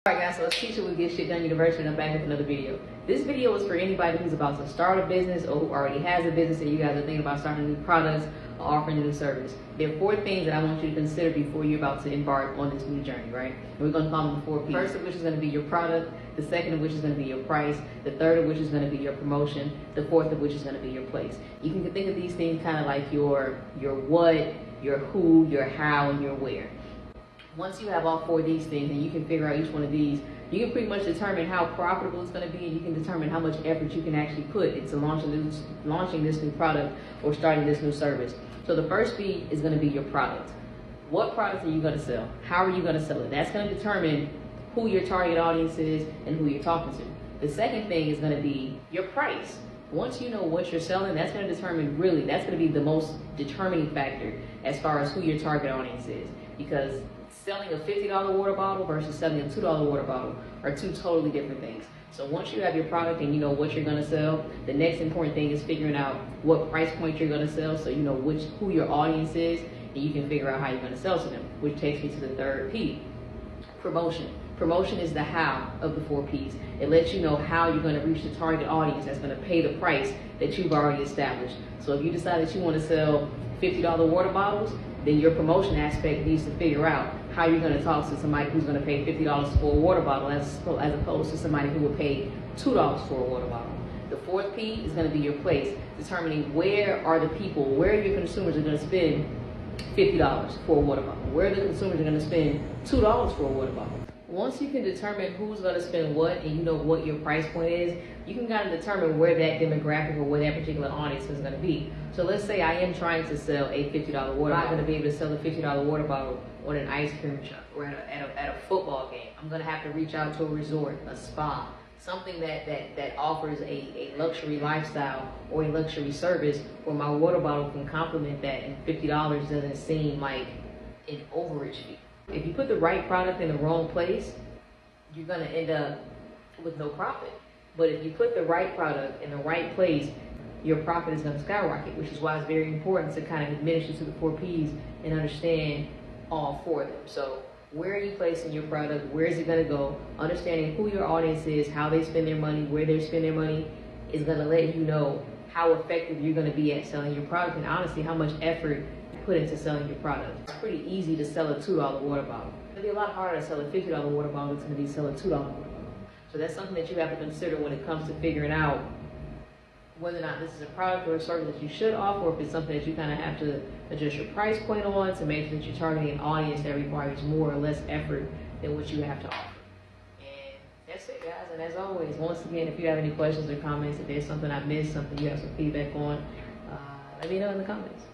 Alright guys, so it's Keisha with Get Shit Done University, and I'm back with another video. This video is for anybody who's about to start a business or who already has a business and you guys are thinking about starting new products or offering a new service. There are 4 things that I want you to consider before you're about to embark on this new journey, right? And we're going to call them the 4 P's. First of which is going to be your product, the second of which is going to be your price, the third of which is going to be your promotion, the fourth of which is going to be your place. You can think of these things kind of like your what, your who, your how, and your where. Once you have all 4 of these things and you can figure out each one of these, you can pretty much determine how profitable it's going to be, and you can determine how much effort you can actually put into launching this new product or starting this new service. So the first P is going to be your product. What product are you going to sell? How are you going to sell it? That's going to determine who your target audience is and who you're talking to. The second thing is going to be your price. Once you know what you're selling, that's going to determine that's going to be the most determining factor as far as who your target audience is. Because selling a $50 water bottle versus selling a $2 water bottle are 2 totally different things. So once you have your product and you know what you're going to sell, the next important thing is figuring out what price point you're going to sell, so you know who your audience is, and you can figure out how you're going to sell to them, which takes me to the third P, promotion. Promotion is the how of the 4 Ps. It lets you know how you're going to reach the target audience that's going to pay the price that you've already established. So if you decide that you want to sell $50 water bottles, then your promotion aspect needs to figure out how you're going to talk to somebody who's going to pay $50 for a water bottle as opposed to somebody who would pay $2 for a water bottle. The 4th P is going to be your place, determining where are the people, where your consumers are going to spend $50 for a water bottle, where the consumers are going to spend $2 for a water bottle. Once you can determine who's going to spend what and you know what your price point is, you can kind of determine where that demographic or where that particular audience is going to be. So let's say I am trying to sell a $50 water bottle. I'm not going to be able to sell a $50 water bottle on an ice cream shop or at a football game. I'm going to have to reach out to a resort, a spa, something that offers a luxury lifestyle or a luxury service where my water bottle can complement that, and $50 doesn't seem like an overage fee. If you put the right product in the wrong place, you're going to end up with no profit. But if you put the right product in the right place, your profit is going to skyrocket, which is why it's very important to kind of administer to the 4 Ps and understand all 4 of them. So where are you placing your product? Where is it going to go? Understanding who your audience is, how they spend their money, where they spend their money is going to let you know how effective you're going to be at selling your product, and honestly how much effort put into selling your product. It's pretty easy to sell a $2 water bottle. It'll be a lot harder to sell a $50 water bottle than it's going to be sell a $2 water bottle. So that's something that you have to consider when it comes to figuring out whether or not this is a product or a service that you should offer, or if it's something that you kind of have to adjust your price point on to make sure that you're targeting an audience that requires more or less effort than what you have to offer. And that's it, guys. And as always, once again, if you have any questions or comments, if there's something I missed, something you have some feedback on, let me know in the comments.